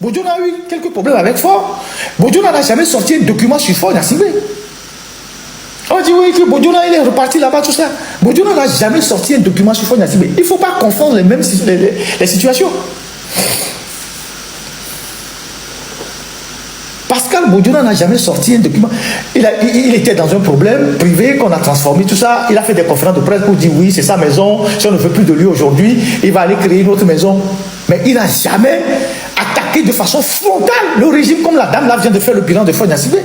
Bodjona a eu quelques problèmes avec Ford. Bodjona n'a jamais sorti un document sur Ford Gnassingbé. On dit oui, que Bodjona il est reparti là-bas, tout ça. Bodjona n'a jamais sorti un document sur Ford Gnassingbé. Il ne faut pas confondre les situations. Pascal Bodjona n'a jamais sorti un document. Il était dans un problème privé qu'on a transformé, tout ça. Il a fait des conférences de presse pour dire oui, c'est sa maison. Si on ne veut plus de lui aujourd'hui, il va aller créer une autre maison. Mais il n'a jamais attaqué de façon frontale le régime comme la dame là vient de faire le bilan de Ford Gnassingbé.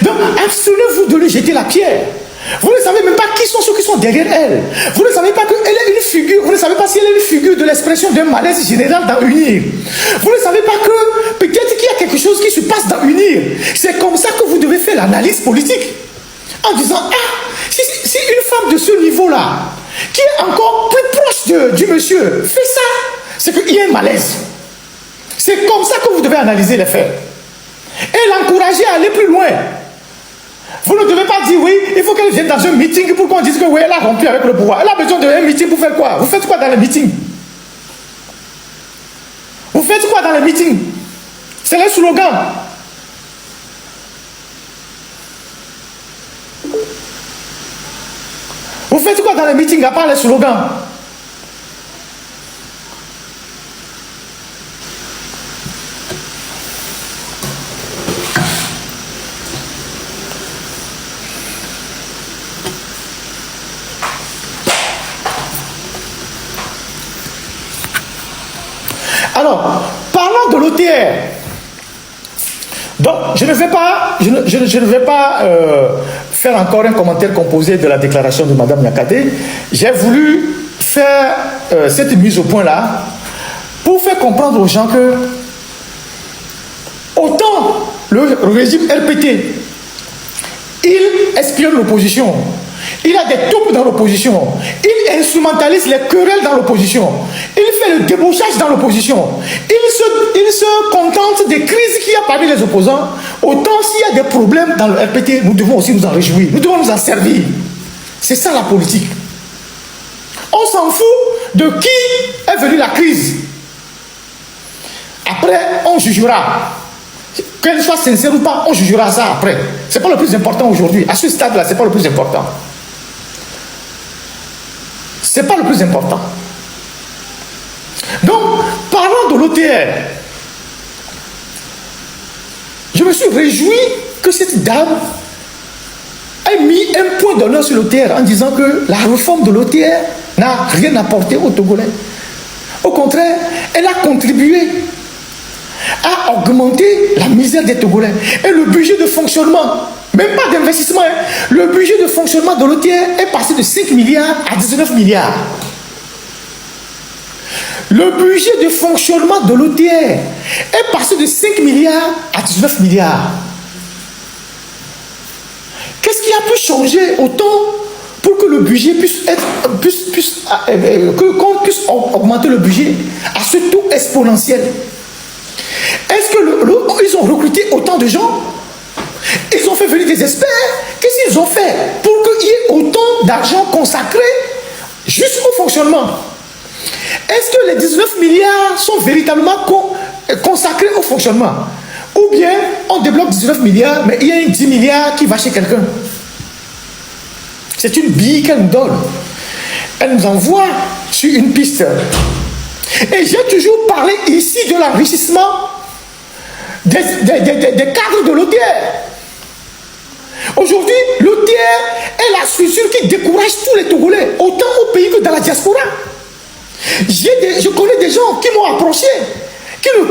Donc, abstenez-vous de lui jeter la pierre. Vous ne savez même pas qui sont ceux qui sont derrière elle. Vous ne savez pas qu'elle est une figure. Vous ne savez pas si elle est une figure de l'expression d'un malaise général dans UNIR. Vous ne savez pas que peut-être qu'il y a quelque chose qui se passe dans UNIR. C'est comme ça que vous devez faire l'analyse politique. En disant, ah, si une femme de ce niveau-là, qui est encore plus proche du monsieur, fait ça, c'est qu'il y a un malaise. C'est comme ça que vous devez analyser les faits. Et l'encourager à aller plus loin. Vous ne devez pas dire oui, il faut qu'elle vienne dans un meeting pour qu'on dise que oui, elle a rompu avec le pouvoir. Elle a besoin d'un meeting pour faire quoi? Vous faites quoi dans les meetings? Vous faites quoi dans les meetings? C'est le slogan. Vous faites quoi dans les meetings à part les slogans? Alors, parlons de l'OTR. Donc, je ne vais pas faire encore un commentaire composé de la déclaration de Mme Nyakate. J'ai voulu faire cette mise au point-là pour faire comprendre aux gens que autant le régime RPT, il espionne l'opposition. Il a des taupes dans l'opposition. Il instrumentalise les querelles dans l'opposition. Il fait le débauchage dans l'opposition. Il se contente des crises qu'il y a parmi les opposants. Autant s'il y a des problèmes dans le RPT, nous devons aussi nous en réjouir. Nous devons nous en servir. C'est ça la politique. On s'en fout de qui est venue la crise. Après, on jugera. Qu'elle soit sincère ou pas, on jugera ça après. Ce n'est pas le plus important aujourd'hui. À ce stade-là, ce n'est pas le plus important. Ce n'est pas le plus important. Donc, parlons de l'OTR. Je me suis réjoui que cette dame ait mis un point d'honneur sur l'OTR en disant que la réforme de l'OTR n'a rien apporté aux Togolais. Au contraire, elle a contribué à augmenter la misère des Togolais. Et le budget de fonctionnement, même pas d'investissement, hein, le budget de fonctionnement de l'OTR est passé de 5 milliards à 19 milliards. Le budget de fonctionnement de l'OTR est passé de 5 milliards à 19 milliards. Qu'est-ce qui a pu changer autant pour que le budget qu'on puisse augmenter le budget à ce taux exponentiel? Est-ce qu'ils ont recruté autant de gens? Ils ont fait venir des experts? Qu'est-ce qu'ils ont fait pour qu'il y ait autant d'argent consacré juste au fonctionnement? Est-ce que les 19 milliards sont véritablement consacrés au fonctionnement? Ou bien on débloque 19 milliards, mais il y a 10 milliards qui va chez quelqu'un? C'est une bille qu'elle nous donne. Elle nous envoie sur une piste. Et j'ai toujours parlé ici de l'enrichissement des cadres de l'OTR. Aujourd'hui, l'OTR est la structure qui décourage tous les Togolais, autant au pays que dans la diaspora. Je connais des gens qui m'ont approché, qui ne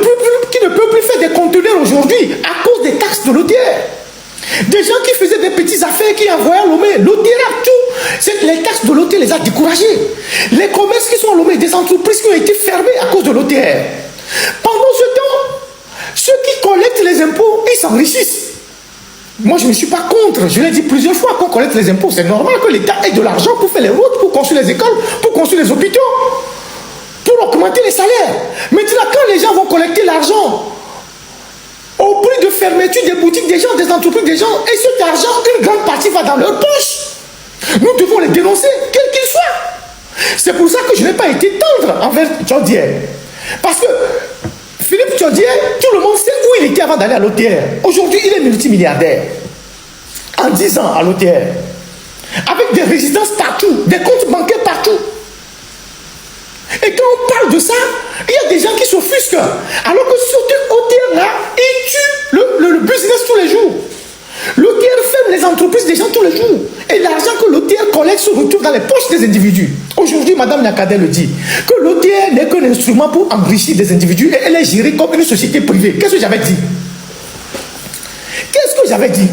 peuvent plus faire des conteneurs aujourd'hui à cause des taxes de l'OTR. Des gens qui faisaient des petites affaires, qui envoyaient à Lomé. L'OTR a tout. Les taxes de l'OTR les a découragés. Les commerces qui sont à Lomé, des entreprises qui ont été fermées à cause de l'OTR. Pendant ce temps, ceux qui collectent les impôts, ils s'enrichissent. Moi, je ne suis pas contre. Je l'ai dit plusieurs fois qu'on collecte les impôts. C'est normal que l'État ait de l'argent pour faire les routes, pour construire les écoles, pour construire les hôpitaux, pour augmenter les salaires. Maintenant, quand les gens vont collecter l'argent au prix de fermeture des boutiques des gens, des entreprises des gens, et cet argent, une grande partie va dans leur poche. Nous devons les dénoncer, quels qu'ils soient. C'est pour ça que je n'ai pas été tendre envers Tchodier. Parce que Philippe Tchodier, tout le monde sait où il était avant d'aller à l'OTR. Aujourd'hui, il est multimilliardaire. En 10 ans à l'OTR. Avec des résidences partout, des comptes bancaires partout. Et quand on parle de ça, il y a des gens qui s'offusquent. Alors que sur ce OTR-là, il tue le business tous les jours. L'OTR ferme les entreprises des gens tous les jours. Et l'argent que l'OTR collecte se retrouve dans les poches des individus. Aujourd'hui, Mme Nyakadé le dit, que l'OTR n'est qu'un instrument pour enrichir des individus et elle est gérée comme une société privée. Qu'est-ce que j'avais dit? Qu'est-ce que j'avais dit?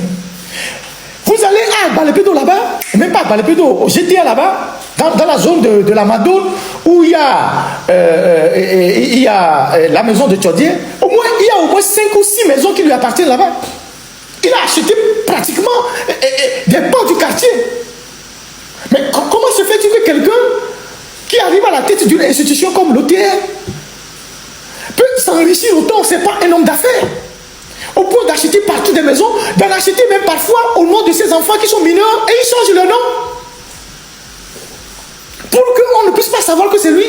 Vous allez à Balepédo là-bas, même pas à Balepédo, au GTA là-bas, dans la zone de la Madone, où il y a, la maison de Tchodier. Il y a au moins 5 ou 6 maisons qui lui appartiennent là-bas. Il a acheté pratiquement des pans du quartier. Mais comment se fait-il que quelqu'un qui arrive à la tête d'une institution comme l'OTR peut s'enrichir autant? Ce n'est pas un homme d'affaires. Au point d'acheter partout des maisons, d'en acheter même parfois au nom de ses enfants qui sont mineurs et il change le nom. Pour qu'on ne puisse pas savoir que c'est lui.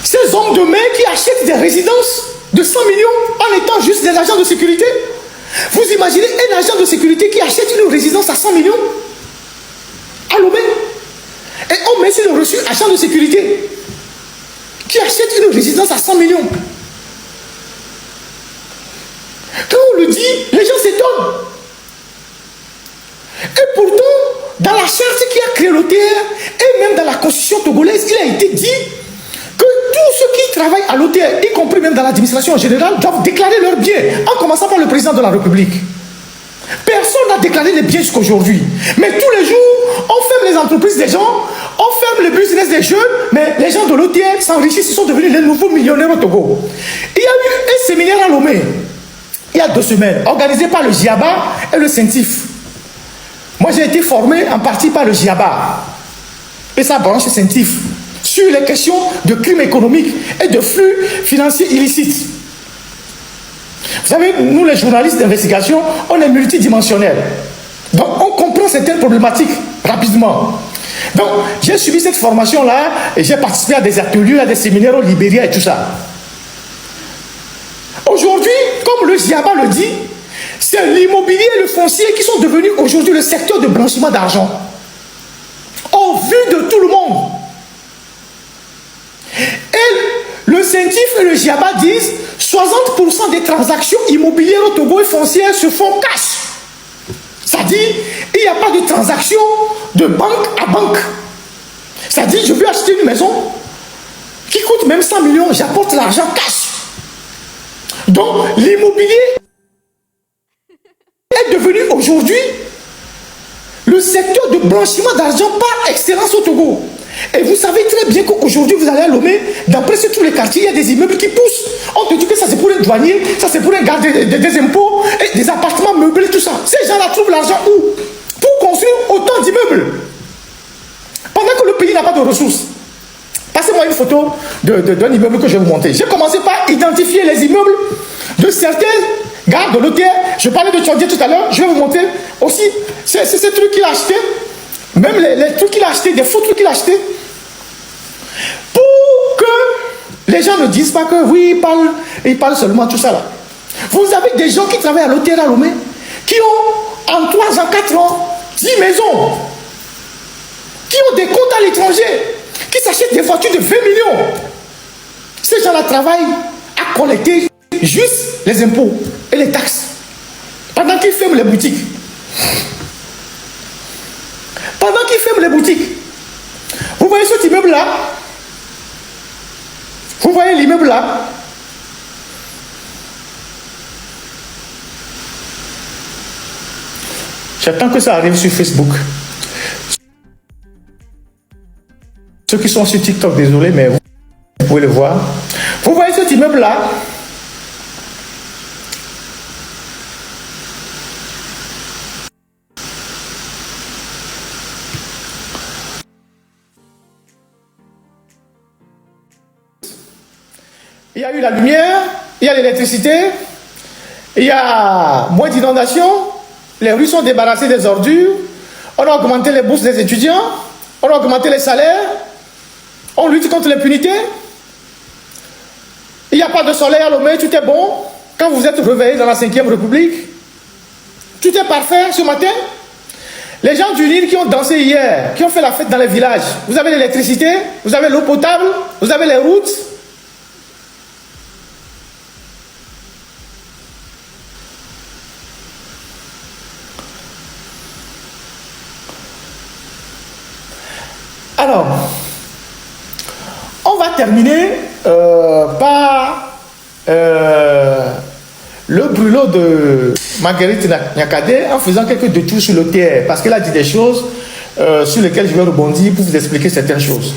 Ces hommes de main qui achètent des résidences de 100 millions en étant juste des agents de sécurité. Vous imaginez un agent de sécurité qui achète une résidence à 100 millions à Lomé. Et on met sur le reçu agent de sécurité qui achète une résidence à 100 millions. Quand on le dit, les gens s'étonnent. Et pourtant, dans la charte qui a créé l'OTR, et même dans la constitution togolaise, il a été dit que tous ceux qui travaillent à l'OTR, y compris même dans l'administration en général, doivent déclarer leurs biens, en commençant par le président de la République. Personne n'a déclaré les biens jusqu'aujourd'hui. Mais tous les jours, on ferme les entreprises des gens, on ferme le business des jeunes, mais les gens de l'OTR s'enrichissent, ils sont devenus les nouveaux millionnaires au Togo. Il y a eu un séminaire à Lomé, il y a 2 semaines, organisé par le GIABA et le CENTIF. Moi, j'ai été formé en partie par le GIABA et sa branche CENTIF sur les questions de crimes économiques et de flux financiers illicites. Vous savez, nous les journalistes d'investigation, on est multidimensionnels. Donc on comprend certaines problématiques rapidement. Donc j'ai suivi cette formation-là et j'ai participé à des ateliers, à des séminaires au Libéria et tout ça. Aujourd'hui, comme le GIABA le dit, c'est l'immobilier et le foncier qui sont devenus aujourd'hui le secteur de blanchiment d'argent. Au vu de tout le monde. Et le CENTIF et le GIABA disent 60% des transactions immobilières au Togo et foncières se font cash. C'est-à-dire, il n'y a pas de transaction de banque à banque. C'est-à-dire, je veux acheter une maison qui coûte même 100 millions, j'apporte l'argent cash. Donc, l'immobilier est devenu aujourd'hui le secteur de blanchiment d'argent par excellence au Togo. Et vous savez très bien qu'aujourd'hui, vous allez à Lomé, dans presque tous les quartiers, il y a des immeubles qui poussent. On te dit que ça c'est pour un douanier, ça c'est pour un garde des impôts, et des appartements meublés, tout ça. Ces gens-là trouvent l'argent où? Pour construire autant d'immeubles. Pendant que le pays n'a pas de ressources. Passez-moi une photo d'un immeuble que je vais vous montrer. J'ai commencé par identifier les immeubles de certains gars de l'OTR. Je parlais de Tchodier tout à l'heure, je vais vous montrer aussi. C'est ces trucs qu'il a achetés. Même les trucs qu'il a achetés, des faux trucs qu'il a achetés. Pour que les gens ne disent pas que oui, ils parlent seulement tout ça là. Vous avez des gens qui travaillent à l'OTR à Lomé, qui ont en 3 ans, 4 ans, 10 maisons, qui ont des comptes à l'étranger, qui s'achètent des voitures de 20 millions. Ces gens-là travaillent à collecter juste les impôts et les taxes, pendant qu'ils ferment les boutiques. Pendant qu'ils ferment les boutiques. Vous voyez cet immeuble-là? Vous voyez l'immeuble-là? J'attends que ça arrive sur Facebook. Ceux qui sont sur TikTok, désolé, mais vous pouvez le voir. Vous voyez cet immeuble-là? Il y a eu la lumière, il y a l'électricité, il y a moins d'inondations, Les rues sont débarrassées des ordures. On a augmenté les bourses des étudiants. On a augmenté les salaires. On lutte contre l'impunité. Il n'y a pas de soleil à Lomé, tout est bon. Quand vous êtes réveillé dans la 5e République, tout est parfait ce matin. Les gens du Nil qui ont dansé hier, qui ont fait la fête dans les villages, vous avez l'électricité, vous avez l'eau potable, vous avez les routes. Alors, on va terminer par le brûlot de Marguerite Nyakade en faisant quelques détours sur le terre, parce qu'elle a dit des choses sur lesquelles je vais rebondir pour vous expliquer certaines choses.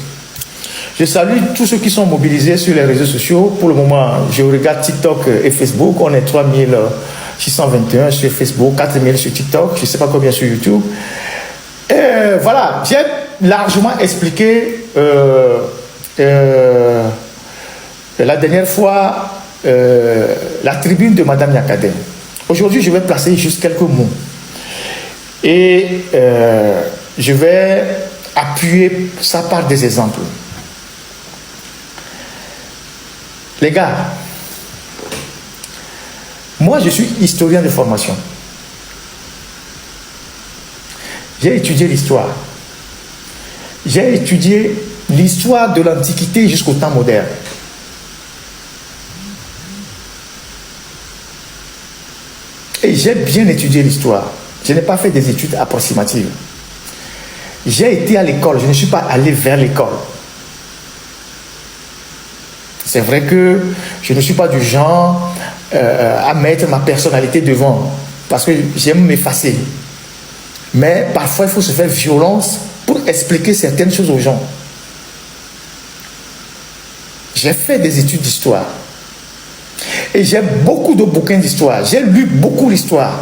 Je salue tous ceux qui sont mobilisés sur les réseaux sociaux. Pour le moment, je regarde TikTok et Facebook. On est 3621 sur Facebook, 4000 sur TikTok, je ne sais pas combien sur YouTube. Et voilà, j'ai largement expliqué la dernière fois la tribune de Madame Nyakade. Aujourd'hui, je vais placer juste quelques mots. Et je vais appuyer ça par des exemples. Les gars, moi je suis historien de formation. J'ai étudié l'histoire. J'ai étudié l'histoire de l'Antiquité jusqu'au temps moderne. Et j'ai bien étudié l'histoire. Je n'ai pas fait des études approximatives. J'ai été à l'école, je ne suis pas allé vers l'école. C'est vrai que je ne suis pas du genre à mettre ma personnalité devant, parce que j'aime m'effacer. Mais parfois, il faut se faire violence pour expliquer certaines choses aux gens. J'ai fait des études d'histoire. Et j'ai beaucoup de bouquins d'histoire. J'ai lu beaucoup l'histoire.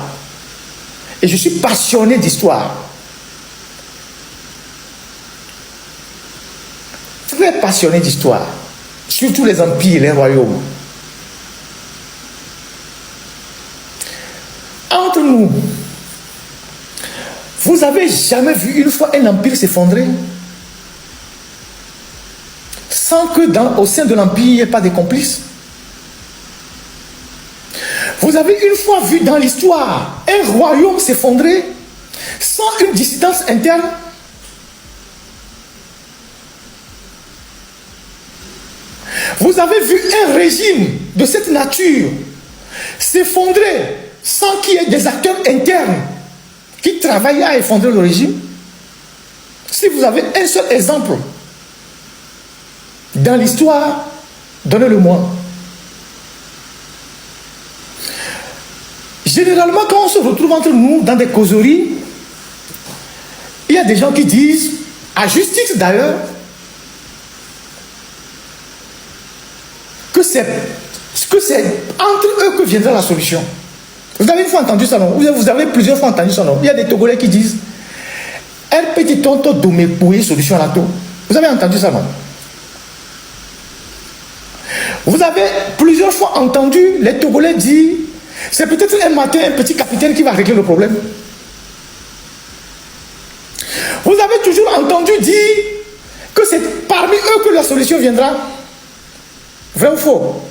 Et je suis passionné d'histoire. Très passionné d'histoire. Surtout les empires et les royaumes. Entre nous, vous avez jamais vu une fois un empire s'effondrer sans que au sein de l'empire, il n'y ait pas de complices? Vous avez une fois vu dans l'histoire un royaume s'effondrer sans une dissidence interne? Vous avez vu un régime de cette nature s'effondrer sans qu'il y ait des acteurs internes qui travaillent à effondrer le régime? Si vous avez un seul exemple dans l'histoire, donnez-le-moi. Généralement, quand on se retrouve entre nous dans des causeries, il y a des gens qui disent, à justice d'ailleurs, que c'est entre eux que viendra la solution. Vous avez une fois entendu ça, non? Vous avez plusieurs fois entendu ça, non? Il y a des Togolais qui disent, un petit tonton de me pouiller solution à la tour. Vous avez entendu ça, non? Vous avez plusieurs fois entendu les Togolais dire, c'est peut-être un matin un petit capitaine qui va régler le problème. Vous avez toujours entendu dire que c'est parmi eux que la solution viendra. Vrai ou faux?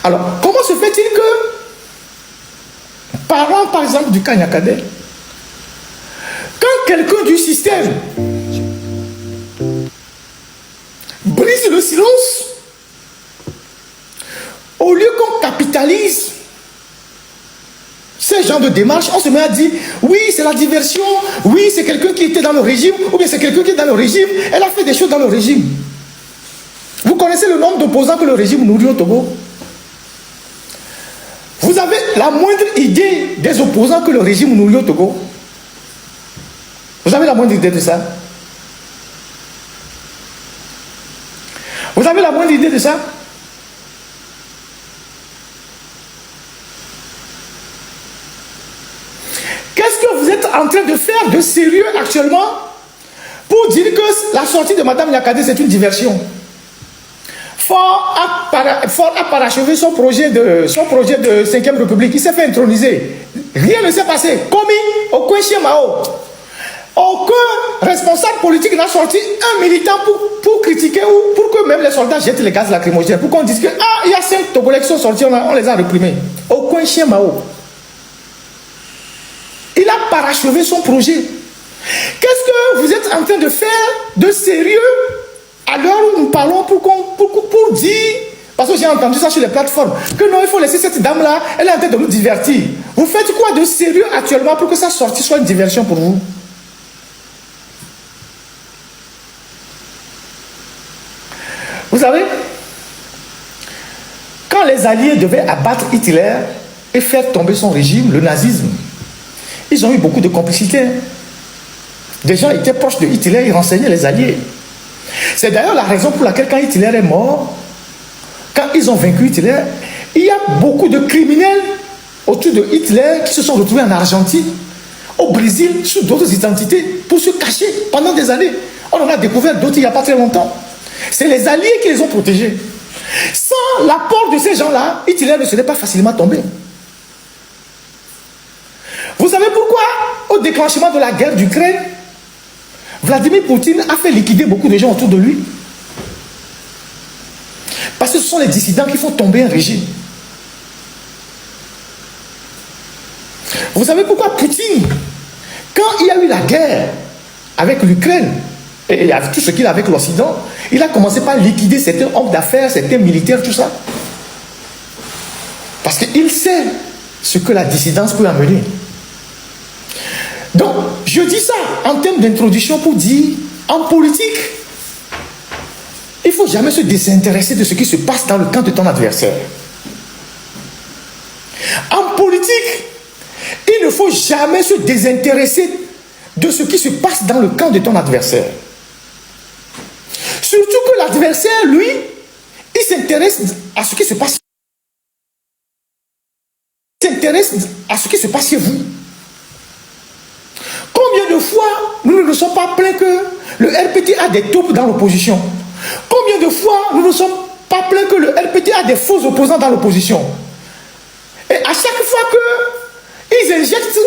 Alors, comment se fait-il que, parlant par exemple du cas Nyakade, quand quelqu'un du système brise le silence, au lieu qu'on capitalise ces genres de démarches, on se met à dire, oui, c'est la diversion, oui, c'est quelqu'un qui était dans le régime, ou bien c'est quelqu'un qui est dans le régime, elle a fait des choses dans le régime. Vous connaissez le nombre d'opposants que le régime nourrit au Togo? Vous avez la moindre idée des opposants que le régime nourrit au Togo? Vous avez la moindre idée de ça? Vous avez la moindre idée de ça? Qu'est-ce que vous êtes en train de faire de sérieux actuellement pour dire que la sortie de Madame Nyakade c'est une diversion? Ford a parachevé son projet de 5e République. Il s'est fait introniser. Rien ne s'est passé. Commis au coin chez Mao. Aucun responsable politique n'a sorti un militant pour critiquer ou pour que même les soldats jettent les gaz lacrymogènes. Pour qu'on dise que il y a 5 Togolais qui sont sortis, on les a réprimés. Au coin chez Mao. Il a parachevé son projet. Qu'est-ce que vous êtes en train de faire de sérieux à l'heure où nous parlons pour dire, parce que j'ai entendu ça sur les plateformes, que non, il faut laisser cette dame-là, elle est en train de nous divertir. Vous faites quoi de sérieux actuellement pour que sa sortie soit une diversion pour vous? Vous savez, quand les Alliés devaient abattre Hitler et faire tomber son régime, le nazisme, ils ont eu beaucoup de complicité. Des gens étaient proches de Hitler, ils renseignaient les Alliés. C'est d'ailleurs la raison pour laquelle quand Hitler est mort, quand ils ont vaincu Hitler, il y a beaucoup de criminels autour de Hitler qui se sont retrouvés en Argentine, au Brésil, sous d'autres identités, pour se cacher pendant des années. On en a découvert d'autres il n'y a pas très longtemps. C'est les Alliés qui les ont protégés. Sans l'apport de ces gens-là, Hitler ne serait pas facilement tombé. Vous savez pourquoi, au déclenchement de la guerre d'Ukraine, Vladimir Poutine a fait liquider beaucoup de gens autour de lui? Parce que ce sont les dissidents qui font tomber un régime. Vous savez pourquoi Poutine, quand il y a eu la guerre avec l'Ukraine, et avec tout ce qu'il a avec l'Occident, il a commencé par liquider certains hommes d'affaires, certains militaires, tout ça. Parce qu'il sait ce que la dissidence peut amener. Donc, je dis ça en termes d'introduction pour dire, en politique, il ne faut jamais se désintéresser de ce qui se passe dans le camp de ton adversaire. En politique, il ne faut jamais se désintéresser de ce qui se passe dans le camp de ton adversaire. Surtout que l'adversaire, lui, il s'intéresse à ce qui se passe. Il s'intéresse à ce qui se passe chez vous. Combien de fois nous ne nous sommes pas plaints que le RPT a des taupes dans l'opposition? Combien de fois nous ne nous sommes pas plaints que le RPT a des faux opposants dans l'opposition? Et à chaque fois qu'ils injectent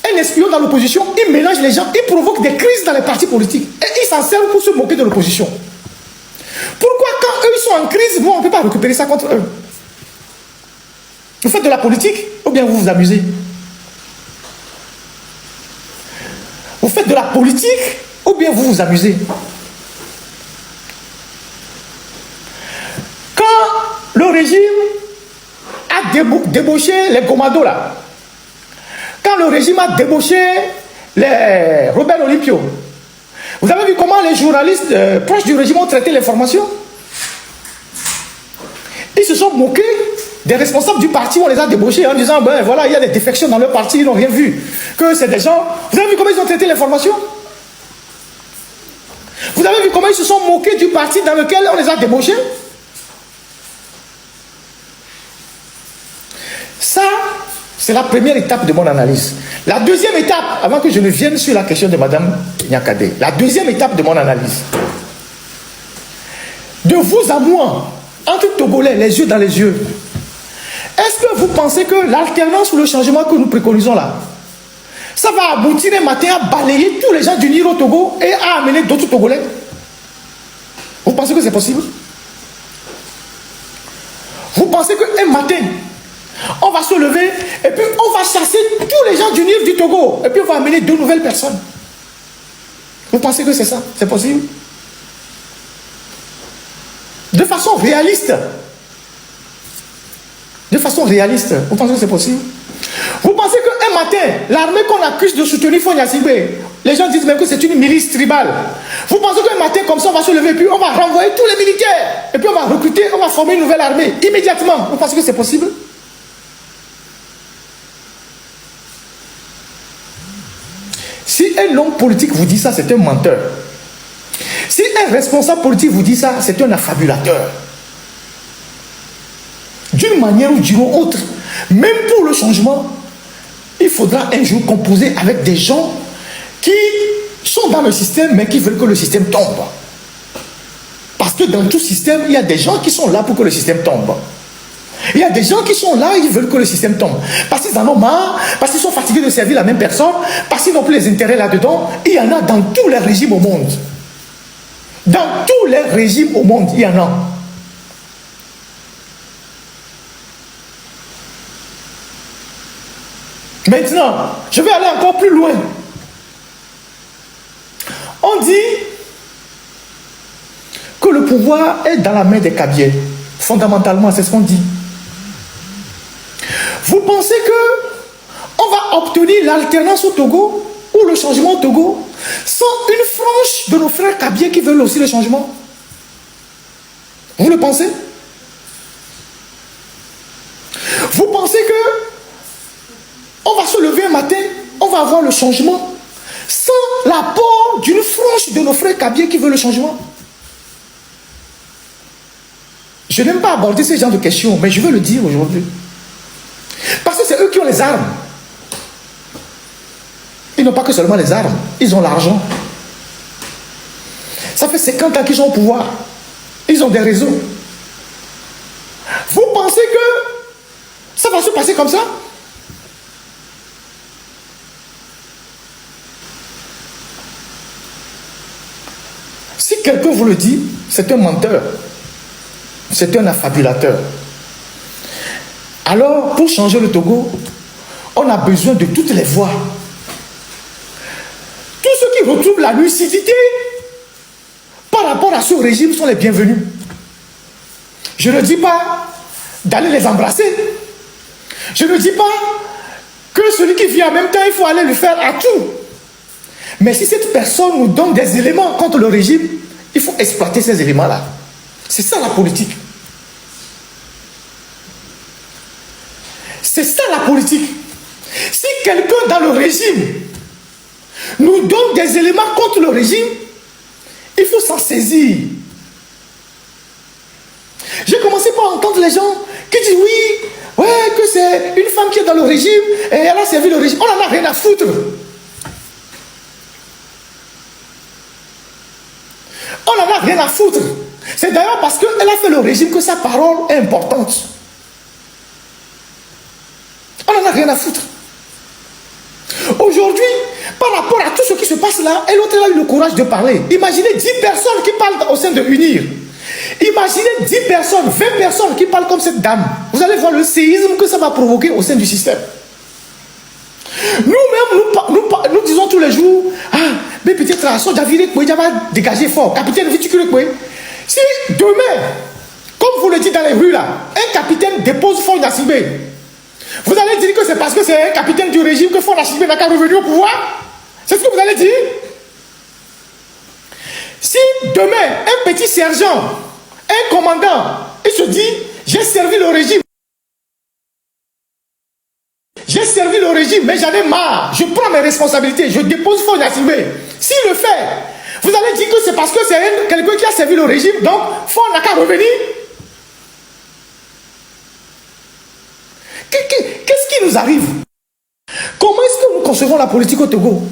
un espion dans l'opposition, ils mélangent les gens, ils provoquent des crises dans les partis politiques. Et ils s'en servent pour se moquer de l'opposition. Pourquoi quand eux ils sont en crise, nous on ne peut pas récupérer ça contre eux? Vous faites de la politique ou bien vous vous amusez? Vous faites de la politique ou bien vous vous amusez? Quand le régime a débauché les commandos là, quand le régime a débauché les rebelles olympiaux, vous avez vu comment les journalistes proches du régime ont traité l'information? Ils se sont moqués des responsables du parti où on les a débauchés en disant, ben voilà, il y a des défections dans leur parti, ils n'ont rien vu. Que c'est des gens... Vous avez vu comment ils ont traité l'information? Vous avez vu comment ils se sont moqués du parti dans lequel on les a débauchés? Ça, c'est la première étape de mon analyse. La deuxième étape, avant que je ne vienne sur la question de Mme Nyakade, la deuxième étape de mon analyse, de vous à moi, entre Togolais, les yeux dans les yeux, est-ce que vous pensez que l'alternance ou le changement que nous préconisons là, ça va aboutir un matin à balayer tous les gens d'unir au Togo et à amener d'autres Togolais? Vous pensez que c'est possible? Vous pensez qu'un matin, on va se lever et puis on va chasser tous les gens d'unir du Togo et puis on va amener 2 nouvelles personnes? Vous pensez que c'est ça? C'est possible? De façon réaliste. De façon réaliste, vous pensez que c'est possible? Vous pensez qu'un matin, l'armée qu'on accuse de soutenir Fonia Sibé, les gens disent même que c'est une milice tribale. Vous pensez qu'un matin comme ça, on va se lever, puis on va renvoyer tous les militaires, et puis on va recruter, on va former une nouvelle armée, immédiatement? Vous pensez que c'est possible? Si un homme politique vous dit ça, c'est un menteur. Si un responsable politique vous dit ça, c'est un affabulateur. D'une manière ou d'une autre, même pour le changement, il faudra un jour composer avec des gens qui sont dans le système, mais qui veulent que le système tombe. Parce Parce que dans tout système, il y a des gens qui sont là pour que le système tombe. Il y a des gens qui sont là, ils veulent que le système tombe. Parce qu'ils en ont marre, parce qu'ils sont fatigués de servir la même personne, parce qu'ils n'ont plus les intérêts là-dedans. Il y en a dans tous les régimes au monde. Dans tous les régimes au monde, il y en a. Maintenant, je vais aller encore plus loin. On dit que le pouvoir est dans la main des Kabyles. Fondamentalement, c'est ce qu'on dit. Vous pensez que on va obtenir l'alternance au Togo ou le changement au Togo sans une frange de nos frères Kabyles qui veulent aussi le changement? Vous le pensez? Vous pensez que on va se lever un matin, on va avoir le changement sans l'apport d'une frange de nos frères Kabyles qui veulent le changement? Je n'aime pas aborder ce genre de questions, mais je veux le dire aujourd'hui. Parce que c'est eux qui ont les armes. Ils n'ont pas que seulement les armes, ils ont l'argent. Ça fait 50 ans qu'ils sont au pouvoir. Ils ont des réseaux. Vous pensez que ça va se passer comme ça? Si quelqu'un vous le dit, c'est un menteur. C'est un affabulateur. Alors, pour changer le Togo, on a besoin de toutes les voix. Tous ceux qui retrouvent la lucidité par rapport à ce régime sont les bienvenus. Je ne dis pas d'aller les embrasser. Je ne dis pas que celui qui vit en même temps, il faut aller lui faire à tout. Mais si cette personne nous donne des éléments contre le régime, il faut exploiter ces éléments-là. C'est ça la politique. C'est ça la politique. Si quelqu'un dans le régime nous donne des éléments contre le régime, il faut s'en saisir. J'ai commencé par entendre les gens qui disent oui, ouais, que c'est une femme qui est dans le régime et elle a servi le régime. On n'en a rien à foutre. On n'en a rien à foutre. C'est d'ailleurs parce qu'elle a fait le régime que sa parole est importante. On n'en a rien à foutre. Aujourd'hui, par rapport à tout ce qui se passe là, et l'autre a eu le courage de parler. Imaginez 10 personnes qui parlent au sein de UNIR. Imaginez 10 personnes, 20 personnes qui parlent comme cette dame. Vous allez voir le séisme que ça va provoquer au sein du système. Nous-mêmes, nous disons tous les jours, ah, mais peut-être la soja virée, il va dégager fort. Capitaine, si demain, comme vous le dites dans les rues là, un capitaine dépose Faure Gnassingbé, vous allez dire que c'est parce que c'est un capitaine du régime que Faure Gnassingbé n'a qu'à revenir au pouvoir? C'est ce que vous allez dire? Si demain, un petit sergent, un commandant, il se dit, j'ai servi le régime. J'ai servi le régime, mais j'en ai marre. Je prends mes responsabilités, je dépose Faure Gnassingbé. S'il le fait, vous allez dire que c'est parce que c'est quelqu'un qui a servi le régime, donc Faure n'a qu'à revenir. Qu'est-ce qui nous arrive? Comment est-ce que nous concevons la politique au Togo?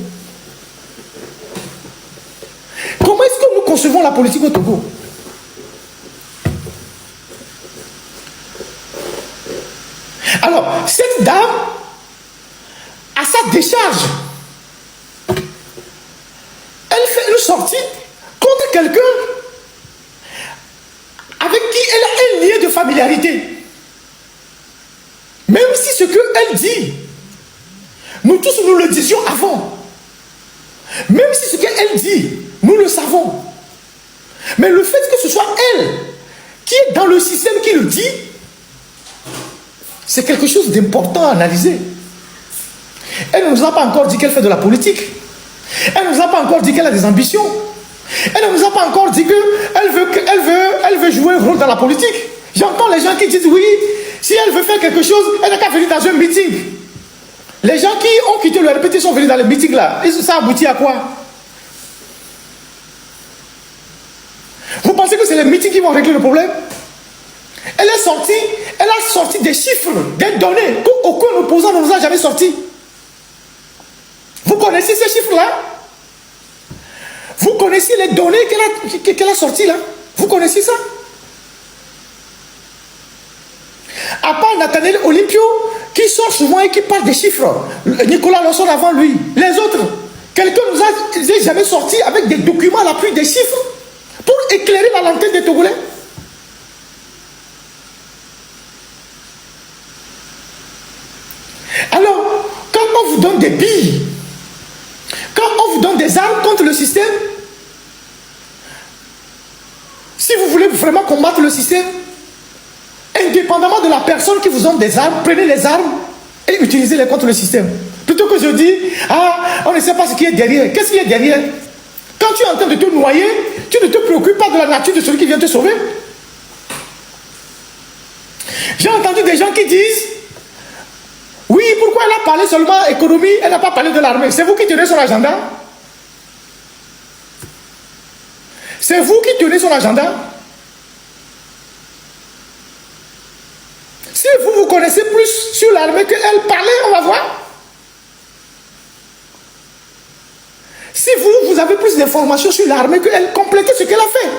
Comment est-ce que nous concevons la politique au Togo? Alors, cette dame, à sa décharge, elle fait une sortie contre quelqu'un avec qui elle a un lien de familiarité. Même si ce qu'elle dit, nous tous nous le disions avant. Même si ce qu'elle dit, nous le savons. Mais le fait que ce soit elle qui est dans le système qui le dit, c'est quelque chose d'important à analyser. Elle ne nous a pas encore dit qu'elle fait de la politique. Elle ne nous a pas encore dit qu'elle a des ambitions. Elle ne nous a pas encore dit qu'elle veut jouer un rôle dans la politique. J'entends les gens qui disent oui, si elle veut faire quelque chose, elle n'a qu'à venir dans un meeting. Les gens qui ont quitté le RPT sont venus dans les meetings là. Et ça aboutit à quoi? Vous pensez que c'est les meetings qui vont régler le problème? Elle a sorti des chiffres, des données qu'aucun opposant ne nous a jamais sorti. Vous connaissez ces chiffres-là? Vous connaissez les données qu'elle a sorties là? Vous connaissez ça? À part Nathaniel Olympio, qui sort souvent et qui parle des chiffres. Nicolas Lawson avant lui. Les autres, quelqu'un nous a jamais sorti avec des documents à l'appui des chiffres pour éclairer la lanterne des Togolais. Alors, quand on vous donne des billes, quand on vous donne des armes contre le système, si vous voulez vraiment combattre le système, indépendamment de la personne qui vous donne des armes, prenez les armes et utilisez-les contre le système. Plutôt que je dis, ah, on ne sait pas ce qu'il y a derrière. Qu'est-ce qu'il y a derrière? Quand tu es en train de te noyer, tu ne te préoccupes pas de la nature de celui qui vient te sauver. J'ai entendu des gens qui disent, oui, pourquoi elle a parlé seulement économie, elle n'a pas parlé de l'armée. C'est vous qui tenez son agenda? C'est vous qui tenez son agenda? Si vous connaissez plus sur l'armée qu'elle parlait, on va voir. Si vous avez plus d'informations sur l'armée qu'elle, complétez ce qu'elle a fait.